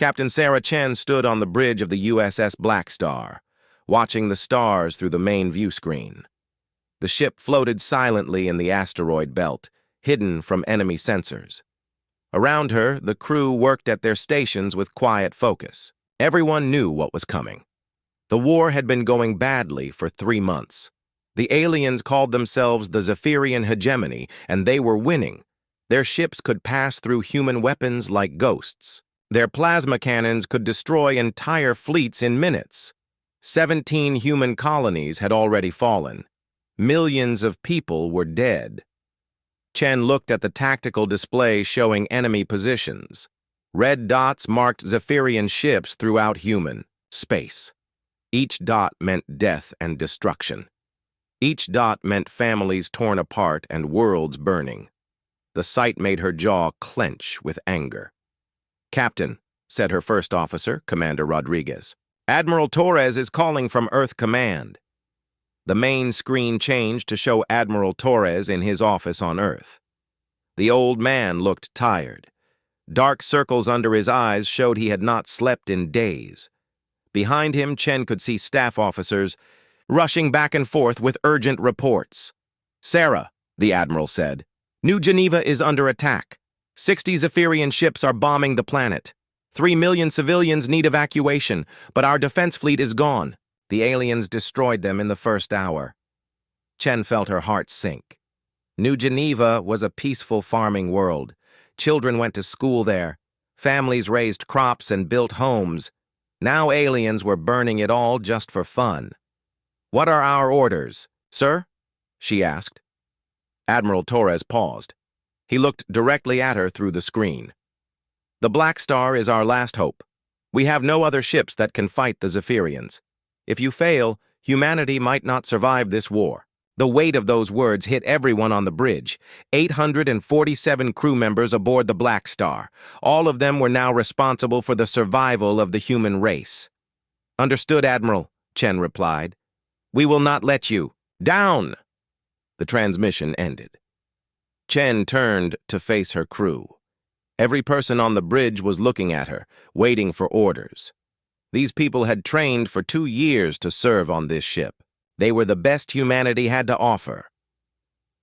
Captain Sarah Chen stood on the bridge of the USS Blackstar, watching the stars through the main view screen. The ship floated silently in the asteroid belt, hidden from enemy sensors. Around her, the crew worked at their stations with quiet focus. Everyone knew what was coming. The war had been going badly for 3 months. The aliens called themselves the Zephyrian Hegemony, and they were winning. Their ships could pass through human weapons like ghosts. Their plasma cannons could destroy entire fleets in minutes. 17 human colonies had already fallen. Millions of people were dead. Chen looked at the tactical display showing enemy positions. Red dots marked Zephyrian ships throughout human space. Each dot meant death and destruction. Each dot meant families torn apart and worlds burning. The sight made her jaw clench with anger. "Captain," said her first officer, Commander Rodriguez, "Admiral Torres is calling from Earth Command." The main screen changed to show Admiral Torres in his office on Earth. The old man looked tired. Dark circles under his eyes showed he had not slept in days. Behind him, Chen could see staff officers rushing back and forth with urgent reports. "Sarah," the Admiral said, "New Geneva is under attack. 60 Zephyrian ships are bombing the planet. 3 million civilians need evacuation, but our defense fleet is gone. The aliens destroyed them in the first hour." Chen felt her heart sink. New Geneva was a peaceful farming world. Children went to school there. Families raised crops and built homes. Now aliens were burning it all just for fun. "What are our orders, sir?" she asked. Admiral Torres paused. He looked directly at her through the screen. "The Blackstar is our last hope. We have no other ships that can fight the Zephyrians. If you fail, humanity might not survive this war." The weight of those words hit everyone on the bridge. 847 crew members aboard the Blackstar. All of them were now responsible for the survival of the human race. "Understood, Admiral," Chen replied. "We will not let you. Down!" The transmission ended. Chen turned to face her crew. Every person on the bridge was looking at her, waiting for orders. These people had trained for 2 years to serve on this ship. They were the best humanity had to offer.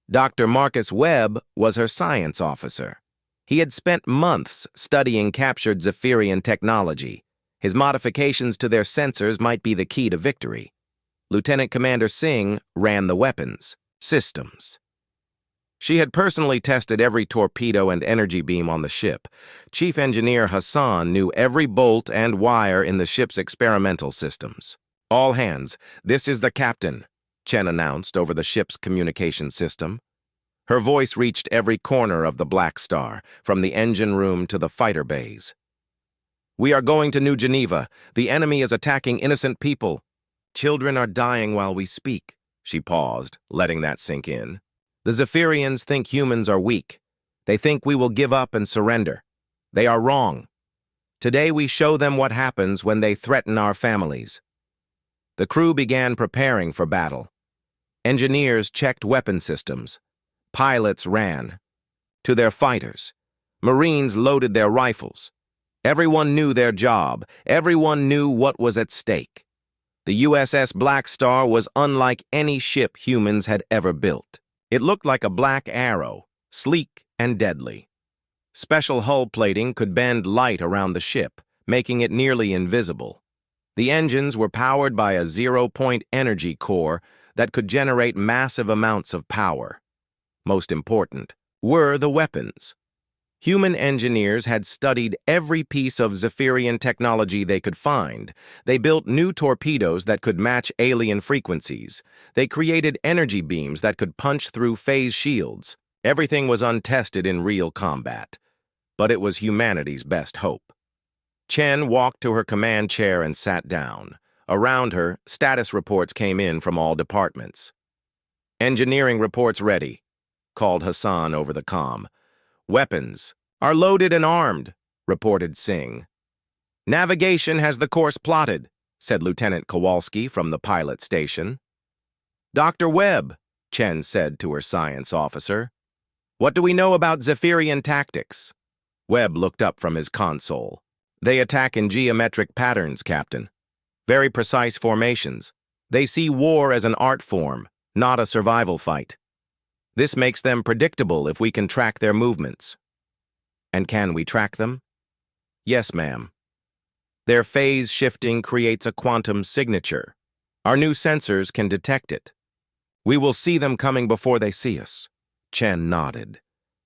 Dr. Marcus Webb was her science officer. He had spent months studying captured Zephyrian technology. His modifications to their sensors might be the key to victory. Lieutenant Commander Singh ran the weapons systems. She had personally tested every torpedo and energy beam on the ship. Chief Engineer Hassan knew every bolt and wire in the ship's experimental systems. "All hands, this is the captain," Chen announced over the ship's communication system. Her voice reached every corner of the Blackstar, from the engine room to the fighter bays. "We are going to New Geneva. The enemy is attacking innocent people. Children are dying while we speak." She paused, letting that sink in. "The Zephyrians think humans are weak. They think we will give up and surrender. They are wrong. Today we show them what happens when they threaten our families." The crew began preparing for battle. Engineers checked weapon systems. Pilots ran. To their fighters. Marines loaded their rifles. Everyone knew their job. Everyone knew what was at stake. The USS Blackstar was unlike any ship humans had ever built. It looked like a black arrow, sleek and deadly. Special hull plating could bend light around the ship, making it nearly invisible. The engines were powered by a zero-point energy core that could generate massive amounts of power. Most important were the weapons. Human engineers had studied every piece of Zephyrian technology they could find. They built new torpedoes that could match alien frequencies. They created energy beams that could punch through phase shields. Everything was untested in real combat, but it was humanity's best hope. Chen walked to her command chair and sat down. Around her, status reports came in from all departments. "Engineering reports ready," called Hassan over the comm. "Weapons are loaded and armed," reported Singh. "Navigation has the course plotted," said Lieutenant Kowalski from the pilot station. "Dr. Webb," Chen said to her science officer, "what do we know about Zephyrian tactics?" Webb looked up from his console. They attack in geometric patterns, Captain. Very precise formations. They see war as an art form, not a survival fight. This makes them predictable if we can track their movements. And can we track them? Yes, ma'am. Their phase shifting creates a quantum signature. Our new sensors can detect it. We will see them coming before they see us. Chen nodded.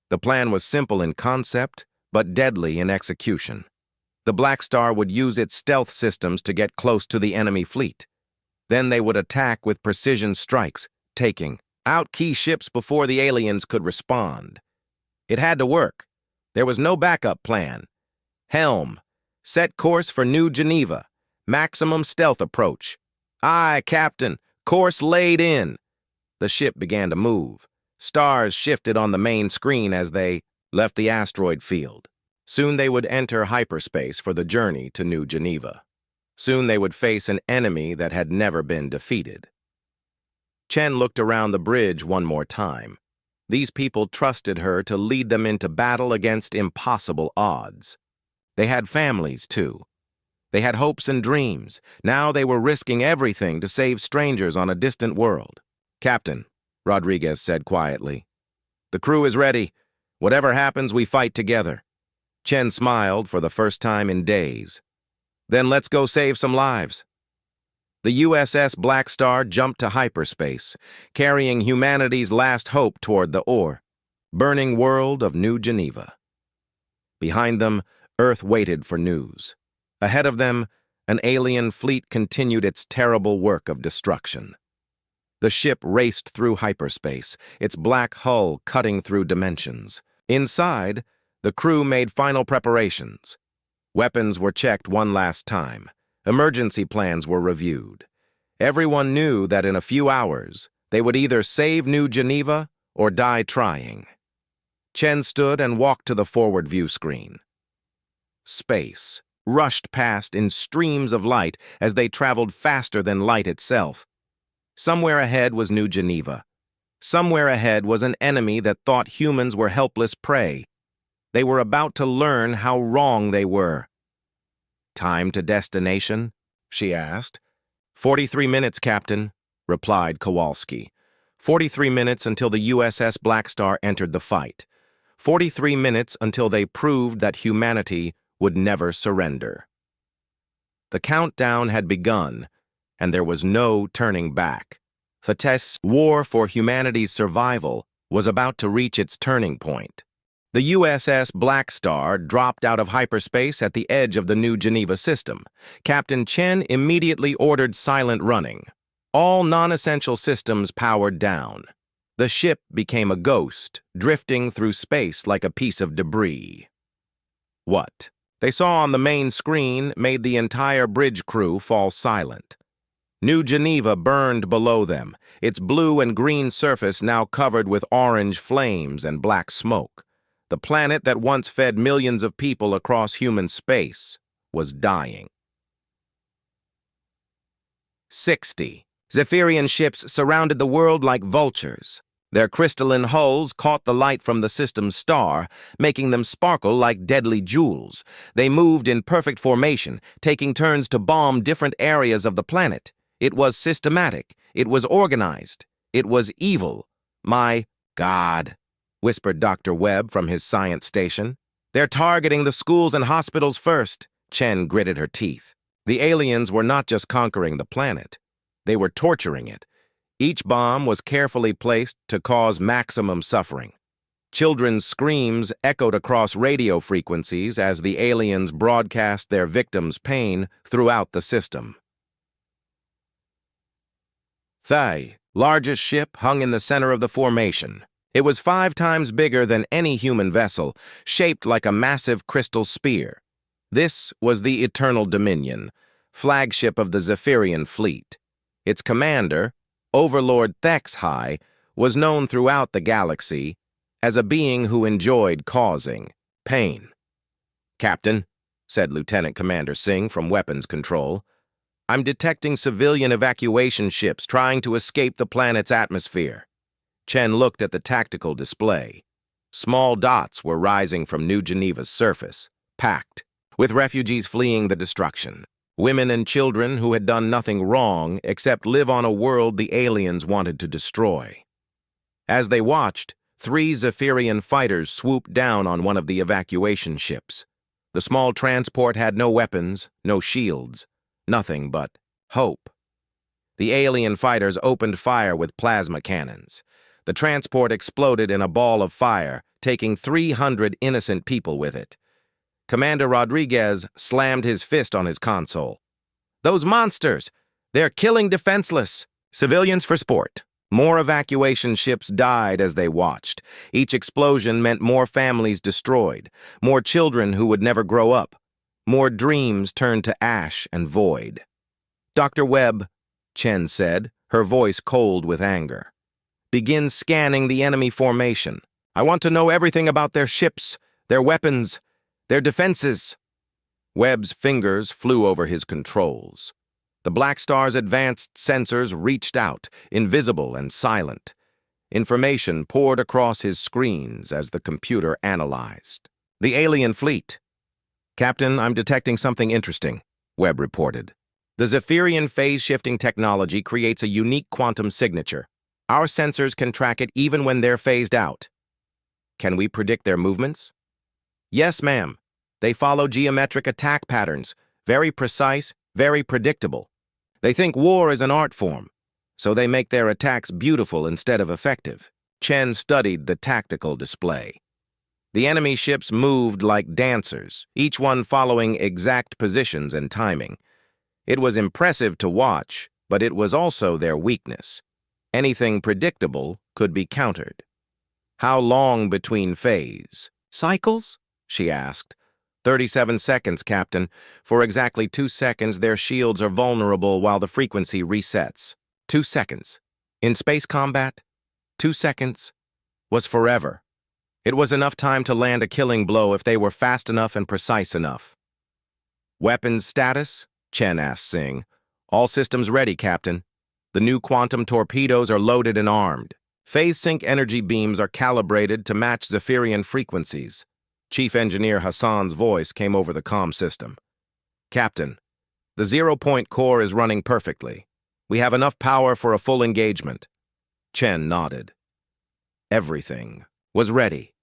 The plan was simple in concept, but deadly in execution. The Blackstar would use its stealth systems to get close to the enemy fleet. Then they would attack with precision strikes, taking out key ships before the aliens could respond. It had to work. There was no backup plan. Helm, set course for New Geneva. Maximum stealth approach. Aye, Captain. Course laid in. The ship began to move. Stars shifted on the main screen as they left the asteroid field. Soon they would enter hyperspace for the journey to New Geneva. Soon they would face an enemy that had never been defeated. Chen looked around the bridge one more time. These people trusted her to lead them into battle against impossible odds. They had families, too. They had hopes and dreams. Now they were risking everything to save strangers on a distant world. Captain, Rodriguez said quietly, the crew is ready. Whatever happens, we fight together. Chen smiled for the first time in days. Then let's go save some lives. The USS Blackstar jumped to hyperspace, carrying humanity's last hope toward the burning world of New Geneva. Behind them, Earth waited for news. Ahead of them, an alien fleet continued its terrible work of destruction. The ship raced through hyperspace, its black hull cutting through dimensions. Inside, the crew made final preparations. Weapons were checked one last time. Emergency plans were reviewed. Everyone knew that in a few hours, they would either save New Geneva or die trying. Chen stood and walked to the forward view screen. Space rushed past in streams of light as they traveled faster than light itself. Somewhere ahead was New Geneva. Somewhere ahead was an enemy that thought humans were helpless prey. They were about to learn how wrong they were. Time to destination? She asked. 43 minutes, Captain, replied Kowalski. 43 minutes until the USS Blackstar entered the fight. 43 minutes until they proved that humanity would never surrender. The countdown had begun, and there was no turning back. Fateh's war for humanity's survival was about to reach its turning point. The USS Blackstar dropped out of hyperspace at the edge of the New Geneva system. Captain Chen immediately ordered silent running. All non-essential systems powered down. The ship became a ghost, drifting through space like a piece of debris. What they saw on the main screen made the entire bridge crew fall silent. New Geneva burned below them, its blue and green surface now covered with orange flames and black smoke. The planet that once fed millions of people across human space was dying. 60. Zephyrian ships surrounded the world like vultures. Their crystalline hulls caught the light from the system's star, making them sparkle like deadly jewels. They moved in perfect formation, taking turns to bomb different areas of the planet. It was systematic. It was organized. It was evil. My God, whispered Dr. Webb from his science station. They're targeting the schools and hospitals first. Chen gritted her teeth. The aliens were not just conquering the planet. They were torturing it. Each bomb was carefully placed to cause maximum suffering. Children's screams echoed across radio frequencies as the aliens broadcast their victims' pain throughout the system. The largest ship hung in the center of the formation. It was 5 times bigger than any human vessel, shaped like a massive crystal spear. This was the Eternal Dominion, flagship of the Zephyrian fleet. Its commander, Overlord HFY, was known throughout the galaxy as a being who enjoyed causing pain. Captain, said Lieutenant Commander Singh from Weapons Control, I'm detecting civilian evacuation ships trying to escape the planet's atmosphere. Chen looked at the tactical display. Small dots were rising from New Geneva's surface, packed with refugees fleeing the destruction. Women and children who had done nothing wrong except live on a world the aliens wanted to destroy. As they watched, 3 Zephyrian fighters swooped down on one of the evacuation ships. The small transport had no weapons, no shields, nothing but hope. The alien fighters opened fire with plasma cannons. The transport exploded in a ball of fire, taking 300 innocent people with it. Commander Rodriguez slammed his fist on his console. "Those monsters! They're killing defenseless! Civilians for sport." More evacuation ships died as they watched. Each explosion meant more families destroyed, more children who would never grow up, more dreams turned to ash and void. "Dr. Webb," Chen said, her voice cold with anger, "begin scanning the enemy formation. I want to know everything about their ships, their weapons, their defenses." Webb's fingers flew over his controls. The Blackstar's advanced sensors reached out, invisible and silent. Information poured across his screens as the computer analyzed. "The alien fleet." "Captain, I'm detecting something interesting," Webb reported. "The Zephyrian phase-shifting technology creates a unique quantum signature. Our sensors can track it even when they're phased out." "Can we predict their movements?" "Yes, ma'am. They follow geometric attack patterns, very precise, very predictable. They think war is an art form, so they make their attacks beautiful instead of effective." Chen studied the tactical display. The enemy ships moved like dancers, each one following exact positions and timing. It was impressive to watch, but it was also their weakness. Anything predictable could be countered. "How long between phase?" "Cycles?" she asked. 37 seconds, Captain. For exactly 2 seconds, their shields are vulnerable while the frequency resets. 2 seconds. In space combat, 2 seconds was forever. It was enough time to land a killing blow if they were fast enough and precise enough. "Weapons status?" Chen asked Singh. "All systems ready, Captain. The new quantum torpedoes are loaded and armed. Phase sync energy beams are calibrated to match Zephyrian frequencies." Chief Engineer Hassan's voice came over the comm system. "Captain, the zero-point core is running perfectly. We have enough power for a full engagement." Chen nodded. Everything was ready.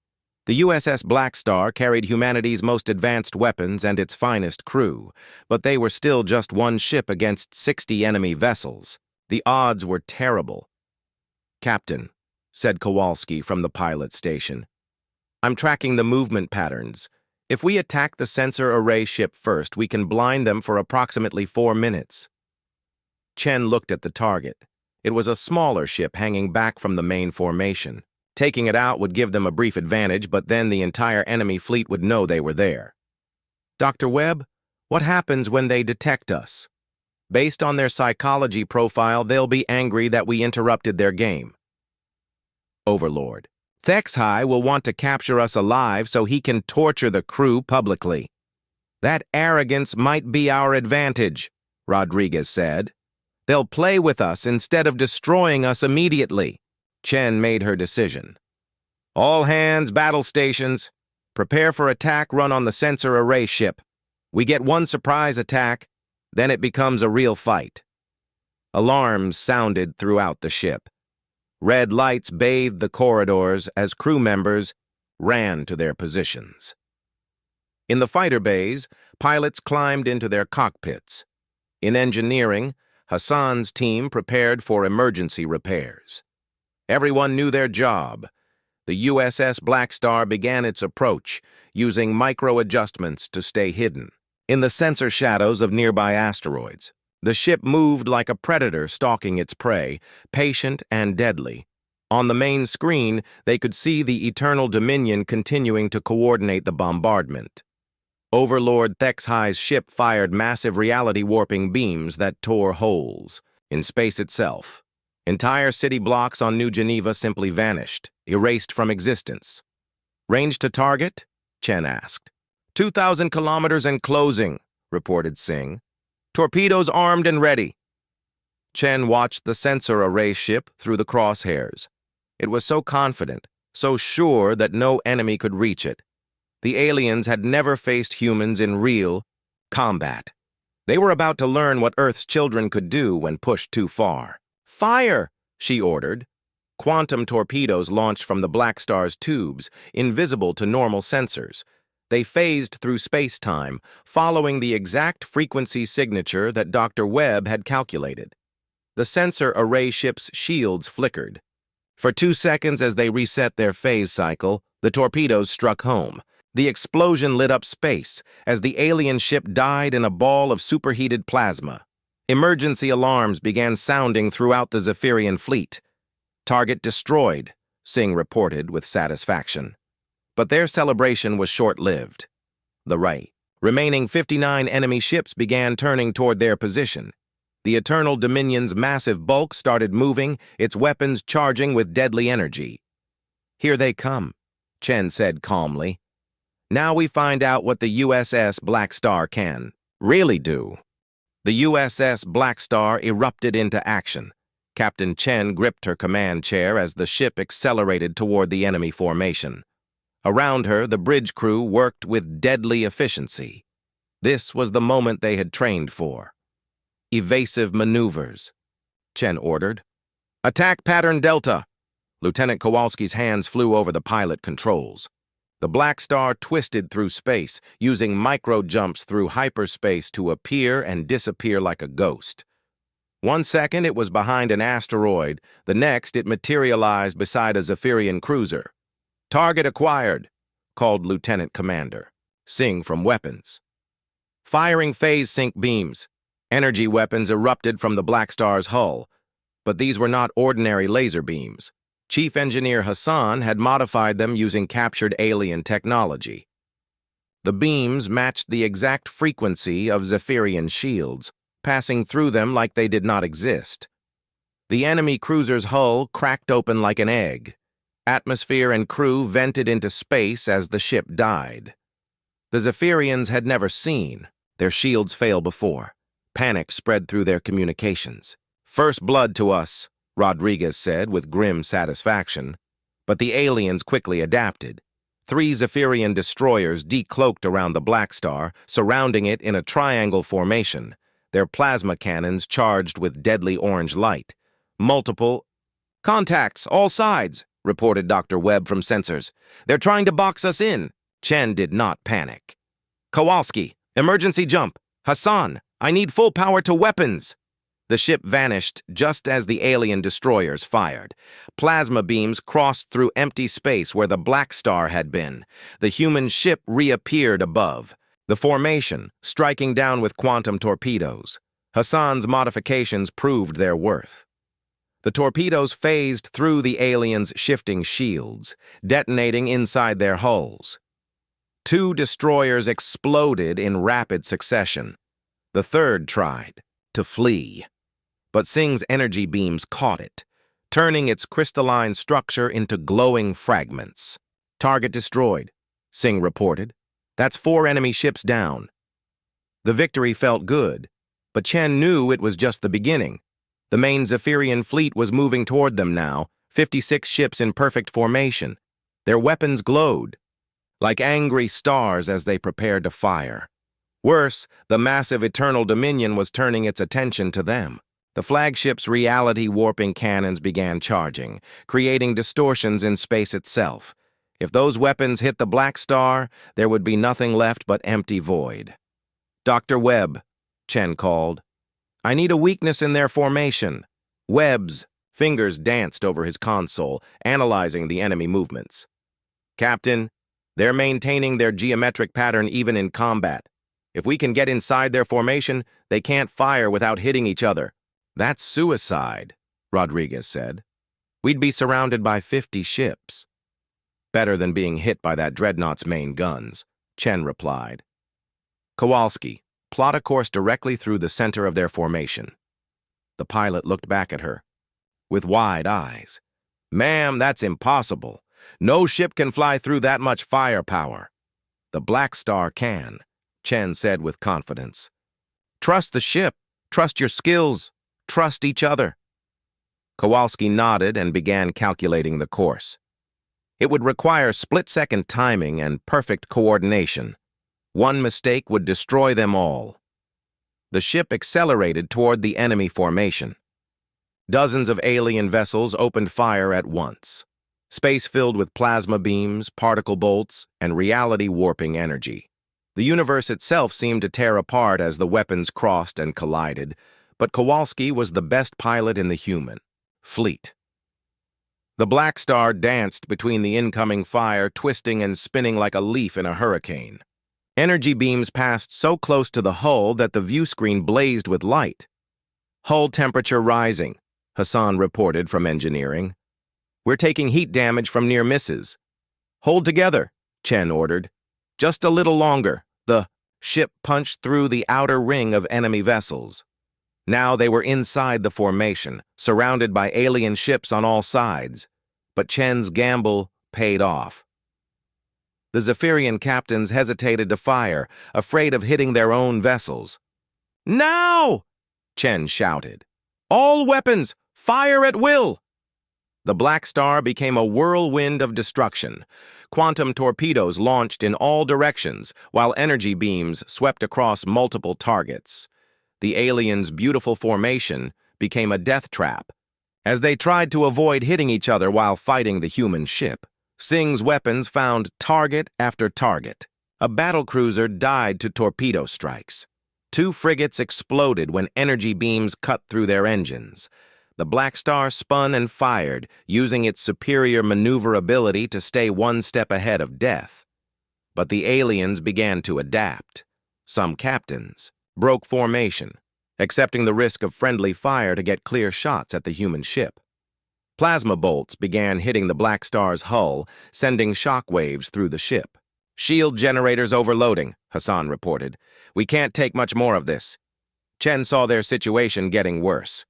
The USS Blackstar carried humanity's most advanced weapons and its finest crew, but they were still just one ship against 60 enemy vessels. The odds were terrible. "Captain," said Kowalski from the pilot station, "I'm tracking the movement patterns. If we attack the sensor array ship first, we can blind them for approximately 4 minutes." Chen looked at the target. It was a smaller ship hanging back from the main formation. Taking it out would give them a brief advantage, but then the entire enemy fleet would know they were there. "Dr. Webb, what happens when they detect us?" "Based on their psychology profile, they'll be angry that we interrupted their game." "Overlord, HFY will want to capture us alive so he can torture the crew publicly." "That arrogance might be our advantage," Rodriguez said. "They'll play with us instead of destroying us immediately." Chen made her decision. "All hands, battle stations. Prepare for attack run on the sensor array ship. We get one surprise attack, then it becomes a real fight." Alarms sounded throughout the ship. Red lights bathed the corridors as crew members ran to their positions. In the fighter bays, pilots climbed into their cockpits. In engineering, Hassan's team prepared for emergency repairs. Everyone knew their job. The USS Blackstar began its approach, using micro-adjustments to stay hidden. In the sensor shadows of nearby asteroids, the ship moved like a predator stalking its prey, patient and deadly. On the main screen, they could see the Eternal Dominion continuing to coordinate the bombardment. Overlord HFY's ship fired massive reality-warping beams that tore holes in space itself. Entire city blocks on New Geneva simply vanished, erased from existence. "Range to target?" Chen asked. 2,000 kilometers and closing," reported Singh. "Torpedoes armed and ready." Chen watched the sensor array ship through the crosshairs. It was so confident, so sure that no enemy could reach it. The aliens had never faced humans in real combat. They were about to learn what Earth's children could do when pushed too far. "Fire!" she ordered. Quantum torpedoes launched from the Blackstar's tubes, invisible to normal sensors. They phased through space-time, following the exact frequency signature that Dr. Webb had calculated. The sensor array ship's shields flickered. For 2 seconds as they reset their phase cycle, the torpedoes struck home. The explosion lit up space as the alien ship died in a ball of superheated plasma. Emergency alarms began sounding throughout the Zephyrian fleet. "Target destroyed," Singh reported with satisfaction. But their celebration was short-lived. The remaining 59 enemy ships began turning toward their position. The Eternal Dominion's massive bulk started moving, its weapons charging with deadly energy. "Here they come," Chen said calmly. "Now we find out what the USS Blackstar can really do." The USS Blackstar erupted into action. Captain Chen gripped her command chair as the ship accelerated toward the enemy formation. Around her, the bridge crew worked with deadly efficiency. This was the moment they had trained for. "Evasive maneuvers," Chen ordered. "Attack pattern Delta." Lieutenant Kowalski's hands flew over the pilot controls. The Blackstar twisted through space, using micro-jumps through hyperspace to appear and disappear like a ghost. 1 second it was behind an asteroid, the next it materialized beside a Zephyrian cruiser. "Target acquired," called Lieutenant Commander Singh from weapons. Firing phase sync beams. Energy weapons erupted from the Blackstar's hull, but these were not ordinary laser beams. Chief Engineer Hassan had modified them using captured alien technology. The beams matched the exact frequency of Zephyrian shields, passing through them like they did not exist. The enemy cruiser's hull cracked open like an egg. Atmosphere and crew vented into space as the ship died. The Zephyrians had never seen their shields fail before. Panic spread through their communications. "First blood to us," Rodriguez said with grim satisfaction. But the aliens quickly adapted. 3 Zephyrian destroyers decloaked around the Blackstar, surrounding it in a triangle formation, their plasma cannons charged with deadly orange light. Multiple "Contacts, all sides," reported Dr. Webb from sensors. "They're trying to box us in." Chen did not panic. "Kowalski, emergency jump. Hassan, I need full power to weapons." The ship vanished just as the alien destroyers fired. Plasma beams crossed through empty space where the Blackstar had been. The human ship reappeared above, the formation striking down with quantum torpedoes. Hassan's modifications proved their worth. The torpedoes phased through the aliens' shifting shields, detonating inside their hulls. 2 destroyers exploded in rapid succession. The third tried to flee, but Singh's energy beams caught it, turning its crystalline structure into glowing fragments. "Target destroyed," Singh reported. "That's 4 enemy ships down." The victory felt good, but Chen knew it was just the beginning. The main Zephyrian fleet was moving toward them now, 56 ships in perfect formation. Their weapons glowed like angry stars as they prepared to fire. Worse, the massive Eternal Dominion was turning its attention to them. The flagship's reality-warping cannons began charging, creating distortions in space itself. If those weapons hit the Blackstar, there would be nothing left but empty void. "Dr. Webb," Chen called. "I need a weakness in their formation." Webb's fingers danced over his console, analyzing the enemy movements. "Captain, they're maintaining their geometric pattern even in combat. If we can get inside their formation, they can't fire without hitting each other." "That's suicide," Rodriguez said. "We'd be surrounded by 50 ships." "Better than being hit by that dreadnought's main guns," Chen replied. "Kowalski, plot a course directly through the center of their formation." The pilot looked back at her with wide eyes. "Ma'am, that's impossible. No ship can fly through that much firepower." "The Blackstar can," Chen said with confidence. "Trust the ship. Trust your skills. Trust each other." Kowalski nodded and began calculating the course. It would require split-second timing and perfect coordination. One mistake would destroy them all. The ship accelerated toward the enemy formation. Dozens of alien vessels opened fire at once. Space filled with plasma beams, particle bolts, and reality-warping energy. The universe itself seemed to tear apart as the weapons crossed and collided, but Kowalski was the best pilot in the human fleet. The Blackstar danced between the incoming fire, twisting and spinning like a leaf in a hurricane. Energy beams passed so close to the hull that the view screen blazed with light. "Hull temperature rising," Hassan reported from engineering. "We're taking heat damage from near misses." "Hold together," Chen ordered. "Just a little longer." The ship punched through the outer ring of enemy vessels. Now they were inside the formation, surrounded by alien ships on all sides. But Chen's gamble paid off. The Zephyrian captains hesitated to fire, afraid of hitting their own vessels. "Now!" Chen shouted. "All weapons, fire at will!" The Blackstar became a whirlwind of destruction. Quantum torpedoes launched in all directions, while energy beams swept across multiple targets. The aliens' beautiful formation became a death trap. As they tried to avoid hitting each other while fighting the human ship, Singh's weapons found target after target. A battlecruiser died to torpedo strikes. 2 frigates exploded when energy beams cut through their engines. The Blackstar spun and fired, using its superior maneuverability to stay one step ahead of death. But the aliens began to adapt. Some captains broke formation, accepting the risk of friendly fire to get clear shots at the human ship. Plasma bolts began hitting the Blackstar's hull, sending shock waves through the ship. "Shield generators overloading," Hassan reported. "We can't take much more of this." Chen saw their situation getting worse.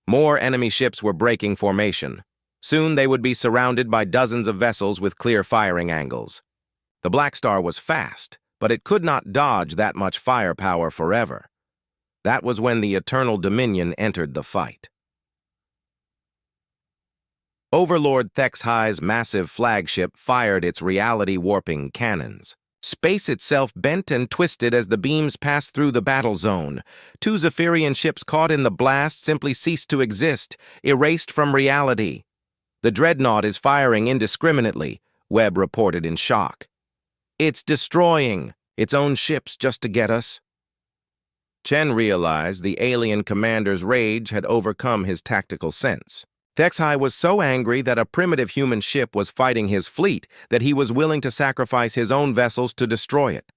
More enemy ships were breaking formation. Soon they would be surrounded by dozens of vessels with clear firing angles. The Blackstar was fast, but it could not dodge that much firepower forever. That was when the Eternal Dominion entered the fight. Overlord Thexhi's massive flagship fired its reality-warping cannons. Space itself bent and twisted as the beams passed through the battle zone. 2 Zephyrian ships caught in the blast simply ceased to exist, erased from reality. "The Dreadnought is firing indiscriminately," Webb reported in shock. "It's destroying its own ships just to get us." Chen realized the alien commander's rage had overcome his tactical sense. Thexhi was so angry that a primitive human ship was fighting his fleet that he was willing to sacrifice his own vessels to destroy it.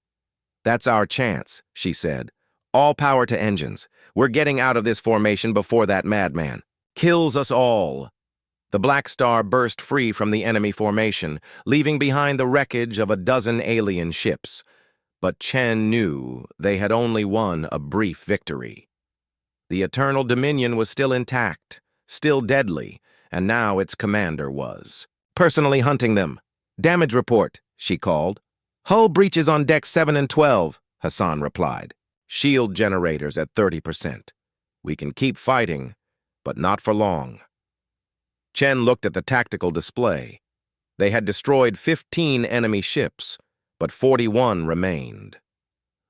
"That's our chance," she said. "All power to engines. We're getting out of this formation before that madman kills us all." The Blackstar burst free from the enemy formation, leaving behind the wreckage of a dozen alien ships. But Chen knew they had only won a brief victory. The Eternal Dominion was still intact, still deadly, and now its commander was personally hunting them. "Damage report," she called. "Hull breaches on decks 7 and 12, Hassan replied. "Shield generators at 30%. We can keep fighting, but not for long." Chen looked at the tactical display. They had destroyed 15 enemy ships, but 41 remained.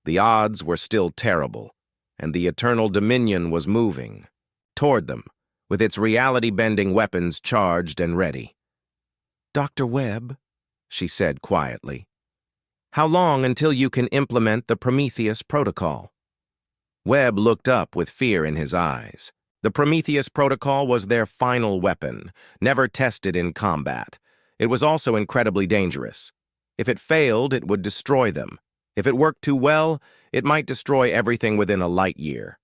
The odds were still terrible, and the Eternal Dominion was moving toward them, with its reality-bending weapons charged and ready. "Dr. Webb," she said quietly, "how long until you can implement the Prometheus Protocol?" Webb looked up with fear in his eyes. The Prometheus Protocol was their final weapon, never tested in combat. It was also incredibly dangerous. If it failed, it would destroy them. If it worked too well, it might destroy everything within a light year.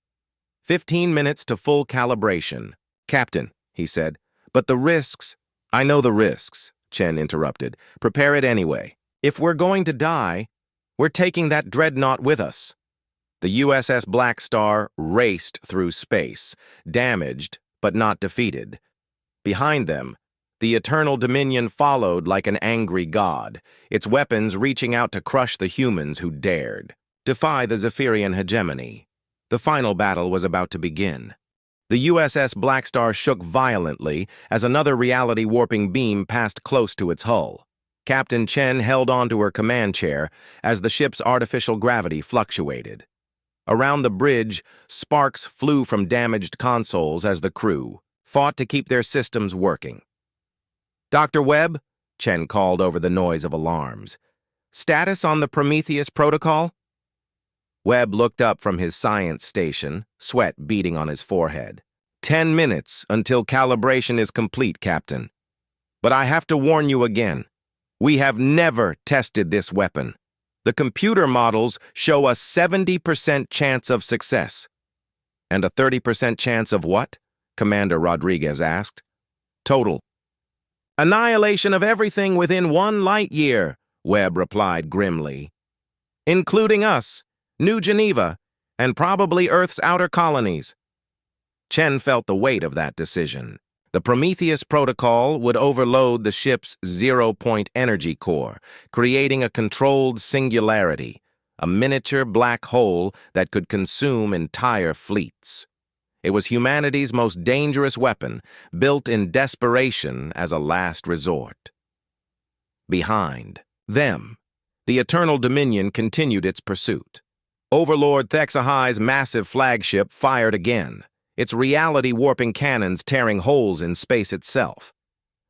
15 minutes to full calibration. "Captain," he said, "but the risks—" "I know the risks," Chen interrupted. "Prepare it anyway. If we're going to die, we're taking that dreadnought with us." The USS Blackstar raced through space, damaged but not defeated. Behind them, the Eternal Dominion followed like an angry god, its weapons reaching out to crush the humans who dared defy the Zephyrian hegemony. The final battle was about to begin. The USS Blackstar shook violently as another reality-warping beam passed close to its hull. Captain Chen held onto her command chair as the ship's artificial gravity fluctuated. Around the bridge, sparks flew from damaged consoles as the crew fought to keep their systems working. "Dr. Webb," Chen called over the noise of alarms. "Status on the Prometheus protocol?" Webb looked up from his science station, sweat beading on his forehead. 10 minutes until calibration is complete, Captain. But I have to warn you again. We have never tested this weapon. The computer models show a 70% chance of success. "And a 30% chance of what?" Commander Rodriguez asked. "Total. Annihilation of everything within 1 light year," Webb replied grimly. "Including us, New Geneva, and probably Earth's outer colonies." Chen felt the weight of that decision. The Prometheus protocol would overload the ship's zero-point energy core, creating a controlled singularity, a miniature black hole that could consume entire fleets. It was humanity's most dangerous weapon, built in desperation as a last resort. Behind them, the Eternal Dominion continued its pursuit. Overlord Thexahai's massive flagship fired again, its reality-warping cannons tearing holes in space itself.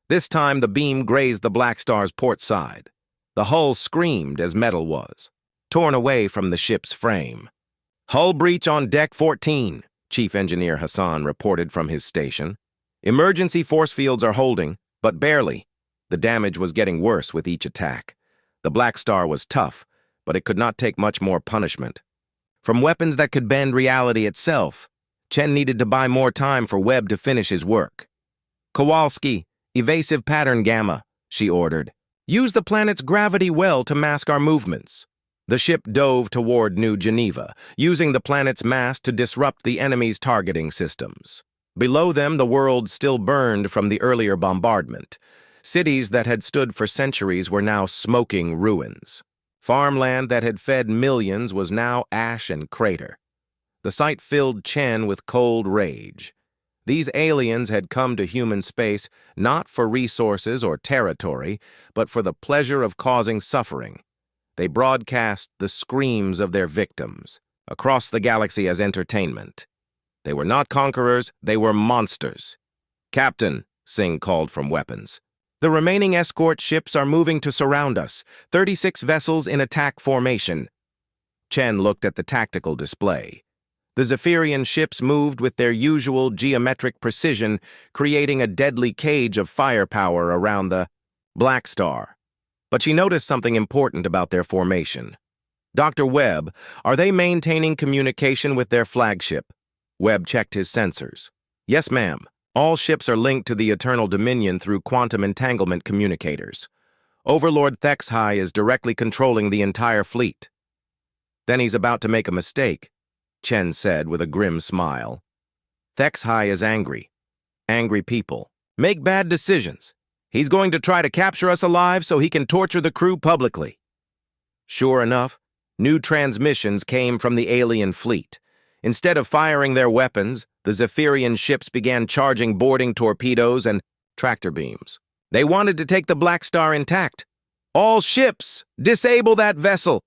This time the beam grazed the Blackstar's port side. The hull screamed as metal was, torn away from the ship's frame. "Hull breach on Deck 14, Chief Engineer Hassan reported from his station. "Emergency force fields are holding, but barely." The damage was getting worse with each attack. The Blackstar was tough, but it could not take much more punishment. From weapons that could bend reality itself, Chen needed to buy more time for Webb to finish his work. "Kowalski, evasive pattern gamma," she ordered. "Use the planet's gravity well to mask our movements." The ship dove toward New Geneva, using the planet's mass to disrupt the enemy's targeting systems. Below them, the world still burned from the earlier bombardment. Cities that had stood for centuries were now smoking ruins. Farmland that had fed millions was now ash and crater. The sight filled Chen with cold rage. These aliens had come to human space not for resources or territory, but for the pleasure of causing suffering. They broadcast the screams of their victims across the galaxy as entertainment. They were not conquerors, they were monsters. "Captain," Singh called from weapons. "The remaining escort ships are moving to surround us, 36 vessels in attack formation." Chen looked at the tactical display. The Zephyrian ships moved with their usual geometric precision, creating a deadly cage of firepower around the Blackstar. But she noticed something important about their formation. "Dr. Webb, are they maintaining communication with their flagship?" Webb checked his sensors. "Yes, ma'am. All ships are linked to the Eternal Dominion through quantum entanglement communicators. Overlord Thexahai is directly controlling the entire fleet." "Then he's about to make a mistake," Chen said with a grim smile. "Thexahai is angry. Angry people make bad decisions. He's going to try to capture us alive so he can torture the crew publicly." Sure enough, new transmissions came from the alien fleet. Instead of firing their weapons, the Zephyrian ships began charging boarding torpedoes and tractor beams. They wanted to take the Blackstar intact. "All ships, disable that vessel,"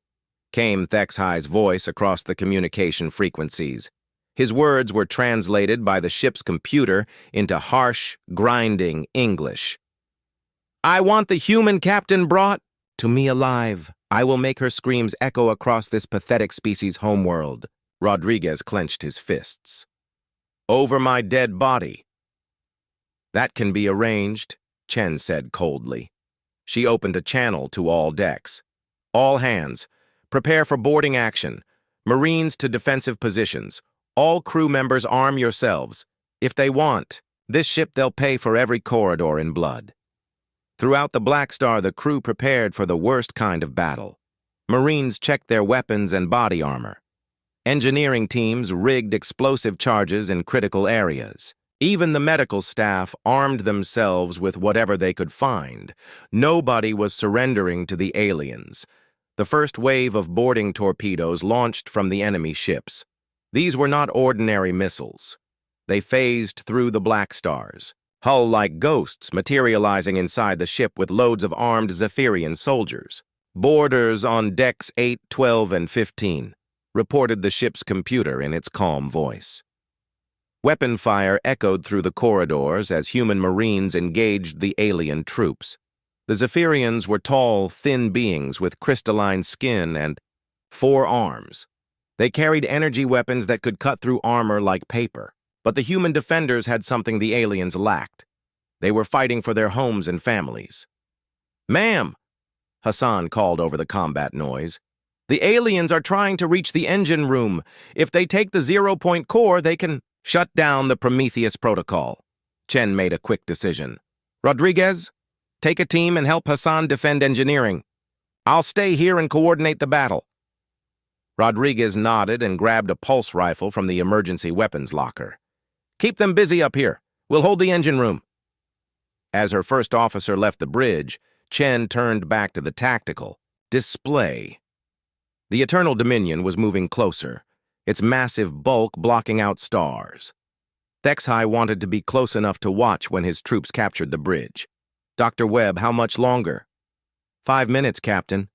came Thexahai's voice across the communication frequencies. His words were translated by the ship's computer into harsh, grinding English. "I want the human captain brought to me alive. I will make her screams echo across this pathetic species' homeworld." Rodriguez clenched his fists. "Over my dead body." "That can be arranged," Chen said coldly. She opened a channel to all decks. "All hands, prepare for boarding action. Marines to defensive positions. All crew members arm yourselves. If they want this ship, they'll pay for every corridor in blood." Throughout the Blackstar, the crew prepared for the worst kind of battle. Marines checked their weapons and body armor. Engineering teams rigged explosive charges in critical areas. Even the medical staff armed themselves with whatever they could find. Nobody was surrendering to the aliens. The first wave of boarding torpedoes launched from the enemy ships. These were not ordinary missiles. They phased through the Blackstars, hull-like ghosts materializing inside the ship with loads of armed Zephyrian soldiers. "Boarders on decks 8, 12, and 15, reported the ship's computer in its calm voice. Weapon fire echoed through the corridors as human marines engaged the alien troops. The Zephyrians were tall, thin beings with crystalline skin and 4 arms. They carried energy weapons that could cut through armor like paper. But the human defenders had something the aliens lacked. They were fighting for their homes and families. "Ma'am," Hassan called over the combat noise, "the aliens are trying to reach the engine room. If they take the 0-point core, they can shut down the Prometheus protocol." Chen made a quick decision. "Rodriguez, take a team and help Hassan defend engineering. I'll stay here and coordinate the battle." Rodriguez nodded and grabbed a pulse rifle from the emergency weapons locker. "Keep them busy up here. We'll hold the engine room." As her first officer left the bridge, Chen turned back to the tactical display. The Eternal Dominion was moving closer, its massive bulk blocking out stars. HFY wanted to be close enough to watch when his troops captured the bridge. "Dr. Webb, how much longer?" "5 minutes, Captain.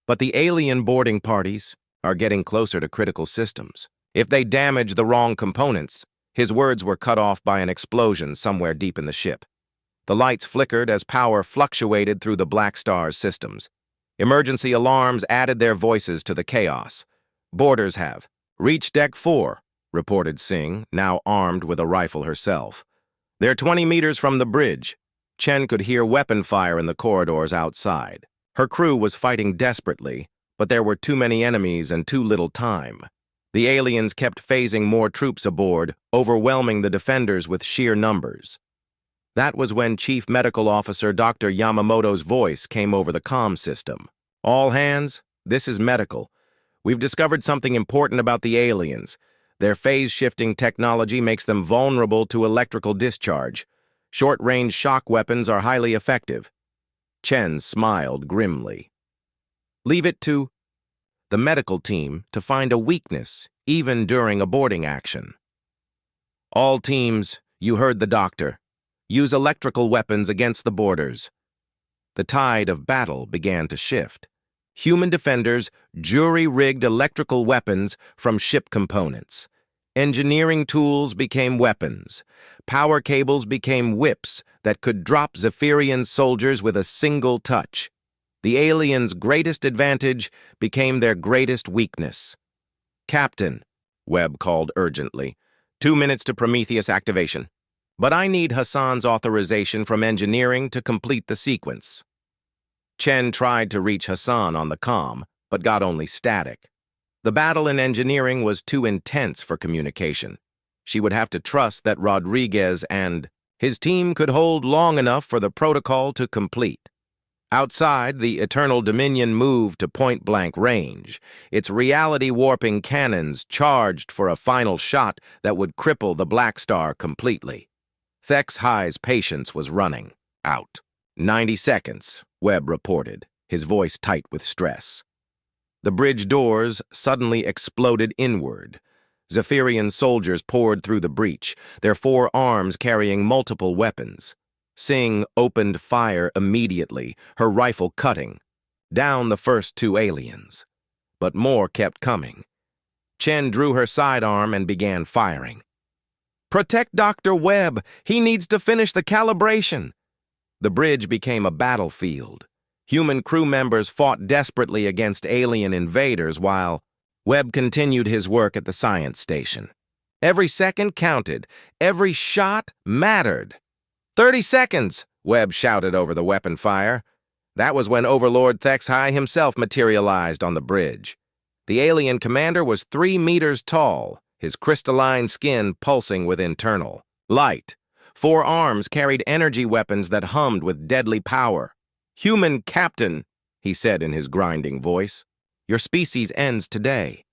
But the alien boarding parties are getting closer to critical systems. If they damage the wrong components..." His words were cut off by an explosion somewhere deep in the ship. The lights flickered as power fluctuated through the Blackstar's systems. Emergency alarms added their voices to the chaos. "Boarders have reached Deck 4, reported Singh, now armed with a rifle herself. "They're 20 meters from the bridge." Chen could hear weapon fire in the corridors outside. Her crew was fighting desperately, but there were too many enemies and too little time. The aliens kept phasing more troops aboard, overwhelming the defenders with sheer numbers. That was when Chief Medical Officer Dr. Yamamoto's voice came over the comm system. "All hands, this is medical. We've discovered something important about the aliens. Their phase-shifting technology makes them vulnerable to electrical discharge. Short-range shock weapons are highly effective." Chen smiled grimly. "Leave it to the medical team to find a weakness, even during a boarding action. All teams, you heard the doctor. Use electrical weapons against the boarders." The tide of battle began to shift. Human defenders jury-rigged electrical weapons from ship components. Engineering tools became weapons. Power cables became whips that could drop Zephyrian soldiers with a single touch. The aliens' greatest advantage became their greatest weakness. "Captain," Webb called urgently, 2 minutes to Prometheus activation. But I need Hassan's authorization from engineering to complete the sequence." Chen tried to reach Hassan on the comm, but got only static. The battle in engineering was too intense for communication. She would have to trust that Rodriguez and his team could hold long enough for the protocol to complete. Outside, the Eternal Dominion moved to point-blank range, its reality-warping cannons charged for a final shot that would cripple the Blackstar completely. HFY's patience was running out. 90 seconds, Webb reported, his voice tight with stress. The bridge doors suddenly exploded inward. Zephyrian soldiers poured through the breach, their 4 arms carrying multiple weapons. Singh opened fire immediately, her rifle cutting down the first 2 aliens. But more kept coming. Chen drew her sidearm and began firing. "Protect Dr. Webb! He needs to finish the calibration!" The bridge became a battlefield. Human crew members fought desperately against alien invaders while Webb continued his work at the science station. Every second counted. Every shot mattered. 30 seconds, Webb shouted over the weapon fire. That was when Overlord HFY himself materialized on the bridge. The alien commander was 3 meters tall, his crystalline skin pulsing with internal light. 4 arms carried energy weapons that hummed with deadly power. "Human captain," he said in his grinding voice, "your species ends today.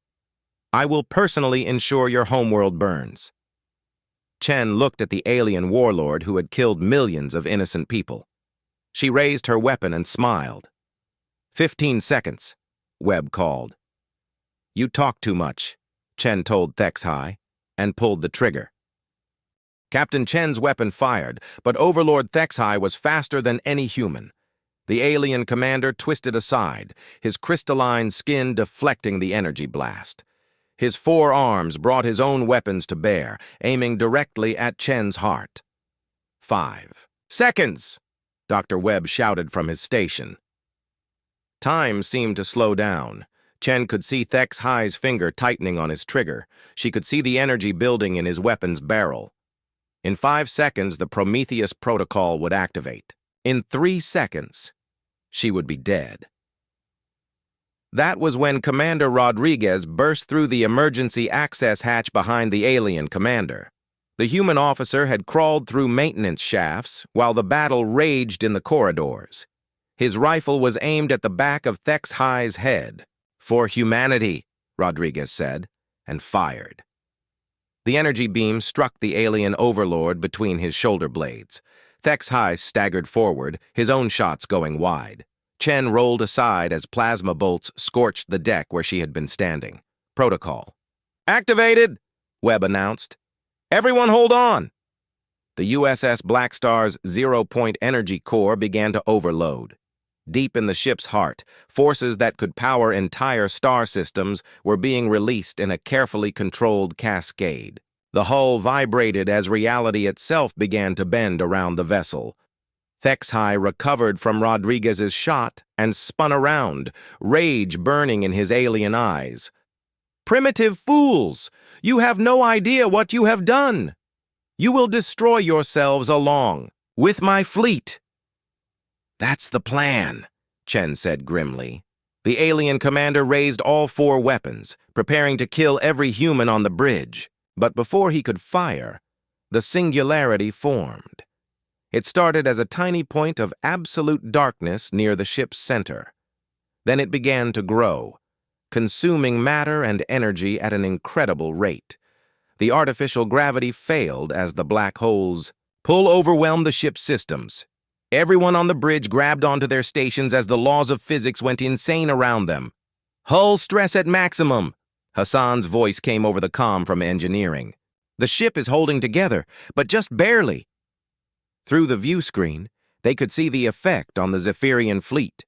I will personally ensure your homeworld burns." Chen looked at the alien warlord who had killed millions of innocent people. She raised her weapon and smiled. 15 seconds, Webb called. "You talk too much," Chen told HFY, and pulled the trigger. Captain Chen's weapon fired, but Overlord Thexhai was faster than any human. The alien commander twisted aside, his crystalline skin deflecting the energy blast. His 4 arms brought his own weapons to bear, aiming directly at Chen's heart. 5 seconds! Dr. Webb shouted from his station. Time seemed to slow down. Chen could see Thexhai's finger tightening on his trigger. She could see the energy building in his weapon's barrel. In 5 seconds, the Prometheus protocol would activate. In 3 seconds, she would be dead. That was when Commander Rodriguez burst through the emergency access hatch behind the alien commander. The human officer had crawled through maintenance shafts while the battle raged in the corridors. His rifle was aimed at the back of Thexhai's head. "For humanity," Rodriguez said, and fired. The energy beam struck the alien overlord between his shoulder blades. Thexhai staggered forward, his own shots going wide. Chen rolled aside as plasma bolts scorched the deck where she had been standing. Protocol. "Activated," Webb announced. "Everyone hold on." The USS Blackstar's zero-point energy core began to overload. Deep in the ship's heart, forces that could power entire star systems were being released in a carefully controlled cascade. The hull vibrated as reality itself began to bend around the vessel. Thexhai recovered from Rodriguez's shot and spun around, rage burning in his alien eyes. "Primitive fools! You have no idea what you have done! You will destroy yourselves along with my fleet!" "That's the plan," Chen said grimly. The alien commander raised all 4 weapons, preparing to kill every human on the bridge. But before he could fire, the singularity formed. It started as a tiny point of absolute darkness near the ship's center. Then it began to grow, consuming matter and energy at an incredible rate. The artificial gravity failed as the black hole's pull overwhelmed the ship's systems. Everyone on the bridge grabbed onto their stations as the laws of physics went insane around them. "Hull stress at maximum," Hassan's voice came over the comm from engineering. "The ship is holding together, but just barely." Through the view screen, they could see the effect on the Zephyrian fleet.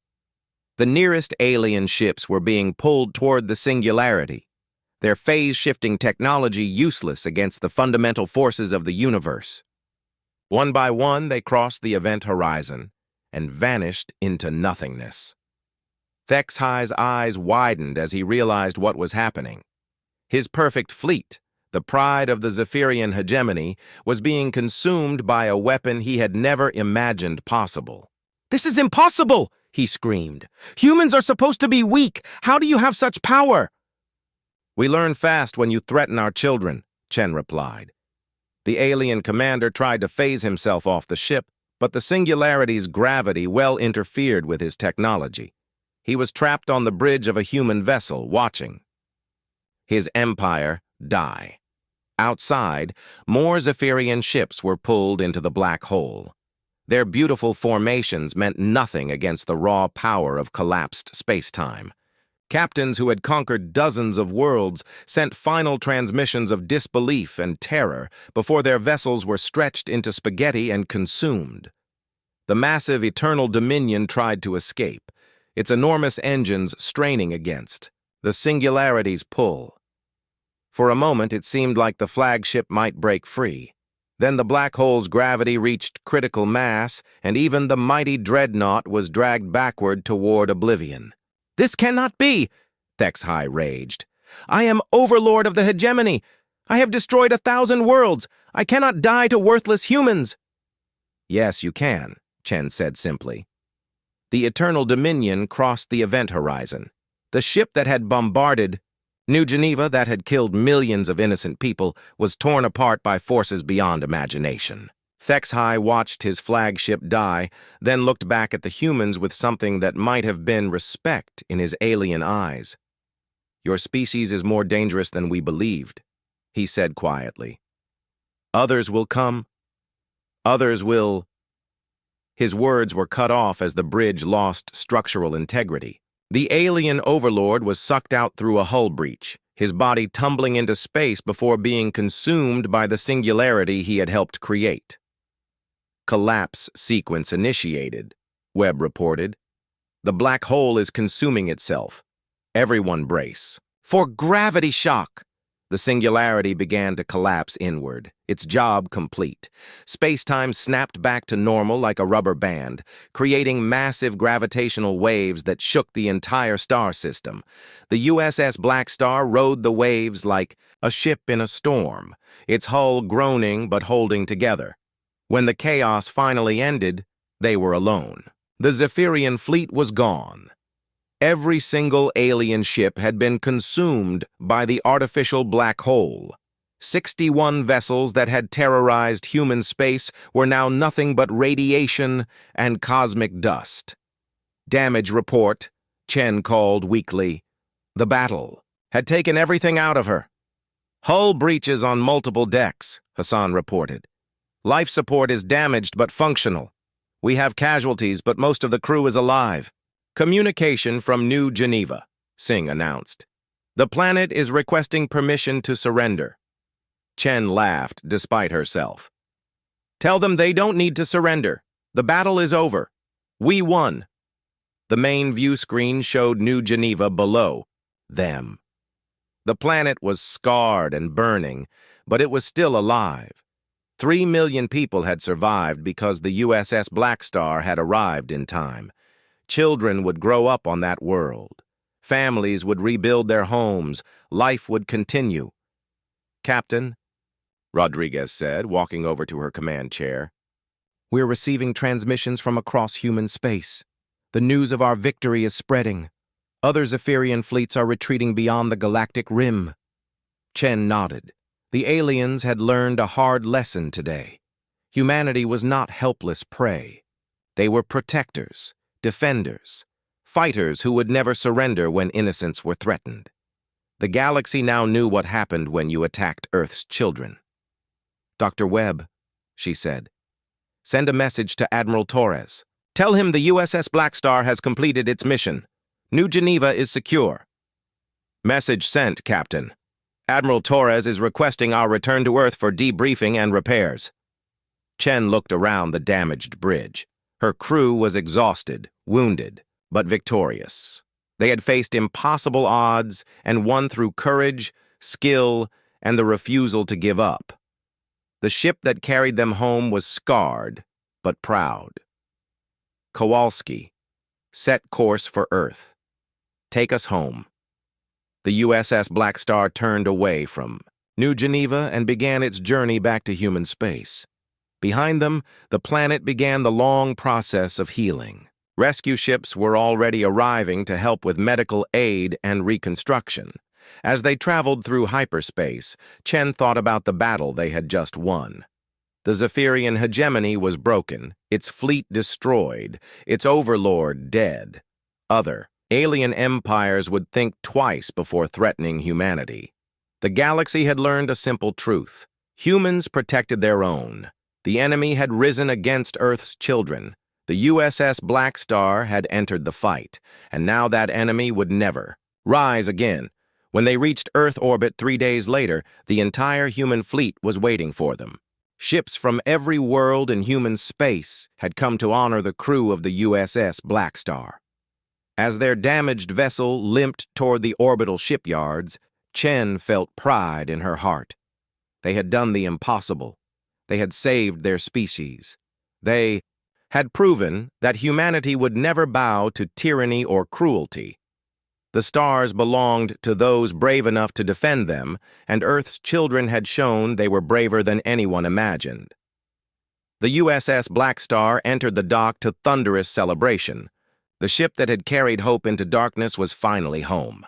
The nearest alien ships were being pulled toward the singularity, their phase-shifting technology useless against the fundamental forces of the universe. One by one, they crossed the event horizon and vanished into nothingness. Thexhai's eyes widened as he realized what was happening. His perfect fleet, the pride of the Zephyrian hegemony, was being consumed by a weapon he had never imagined possible. "This is impossible!" he screamed. "Humans are supposed to be weak. How do you have such power?" "We learn fast when you threaten our children," Chen replied. The alien commander tried to phase himself off the ship, but the singularity's gravity well interfered with his technology. He was trapped on the bridge of a human vessel, watching his empire die. Outside, more Zephyrian ships were pulled into the black hole. Their beautiful formations meant nothing against the raw power of collapsed space-time. Captains who had conquered dozens of worlds sent final transmissions of disbelief and terror before their vessels were stretched into spaghetti and consumed. The massive Eternal Dominion tried to escape, its enormous engines straining against the singularity's pull. For a moment, it seemed like the flagship might break free. Then the black hole's gravity reached critical mass, and even the mighty dreadnought was dragged backward toward oblivion. "This cannot be!" Thexhai raged. "I am overlord of the hegemony. I have destroyed 1,000 worlds. I cannot die to worthless humans." "Yes, you can," Chen said simply. The Eternal Dominion crossed the event horizon. The ship that had bombarded New Geneva, that had killed millions of innocent people, was torn apart by forces beyond imagination. Thexhai watched his flagship die, then looked back at the humans with something that might have been respect in his alien eyes. "Your species is more dangerous than we believed," he said quietly. "Others will come. Others will—" His words were cut off as the bridge lost structural integrity. The alien overlord was sucked out through a hull breach, his body tumbling into space before being consumed by the singularity he had helped create. Collapse sequence initiated, Webb reported. The black hole is consuming itself. Everyone brace. For gravity shock! The singularity began to collapse inward, its job complete. Space-time snapped back to normal like a rubber band, creating massive gravitational waves that shook the entire star system. The USS Blackstar rode the waves like a ship in a storm, its hull groaning but holding together. When the chaos finally ended, they were alone. The Zephyrian fleet was gone. Every single alien ship had been consumed by the artificial black hole. 61 vessels that had terrorized human space were now nothing but radiation and cosmic dust. Damage report, Chen called weakly. The battle had taken everything out of her. Hull breaches on multiple decks, Hassan reported. Life support is damaged but functional. We have casualties, but most of the crew is alive. Communication from New Geneva, Singh announced. The planet is requesting permission to surrender. Chen laughed despite herself. Tell them they don't need to surrender. The battle is over. We won. The main view screen showed New Geneva below them. The planet was scarred and burning, but it was still alive. 3 million people had survived because the USS Blackstar had arrived in time. Children would grow up on that world. Families would rebuild their homes. Life would continue. Captain, Rodriguez said, walking over to her command chair. We're receiving transmissions from across human space. The news of our victory is spreading. Other Zephyrian fleets are retreating beyond the galactic rim. Chen nodded. The aliens had learned a hard lesson today. Humanity was not helpless prey. They were protectors. Defenders, fighters who would never surrender when innocents were threatened. The galaxy now knew what happened when you attacked Earth's children. Dr. Webb, she said, send a message to Admiral Torres. Tell him the USS Blackstar has completed its mission. New Geneva is secure. Message sent, Captain. Admiral Torres is requesting our return to Earth for debriefing and repairs. Chen looked around the damaged bridge. Her crew was exhausted, wounded, but victorious. They had faced impossible odds and won through courage, skill, and the refusal to give up. The ship that carried them home was scarred, but proud. Kowalski, set course for Earth. Take us home. The USS Blackstar turned away from New Geneva and began its journey back to human space. Behind them, the planet began the long process of healing. Rescue ships were already arriving to help with medical aid and reconstruction. As they traveled through hyperspace, Chen thought about the battle they had just won. The Zephyrian hegemony was broken, its fleet destroyed, its overlord dead. Other, alien empires would think twice before threatening humanity. The galaxy had learned a simple truth. Humans protected their own. The enemy had risen against Earth's children. The USS Blackstar had entered the fight, and now that enemy would never rise again. When they reached Earth orbit 3 days later, the entire human fleet was waiting for them. Ships from every world in human space had come to honor the crew of the USS Blackstar. As their damaged vessel limped toward the orbital shipyards, Chen felt pride in her heart. They had done the impossible. They had saved their species. They had proven that humanity would never bow to tyranny or cruelty. The stars belonged to those brave enough to defend them, and Earth's children had shown they were braver than anyone imagined. The USS Blackstar entered the dock to thunderous celebration. The ship that had carried hope into darkness was finally home.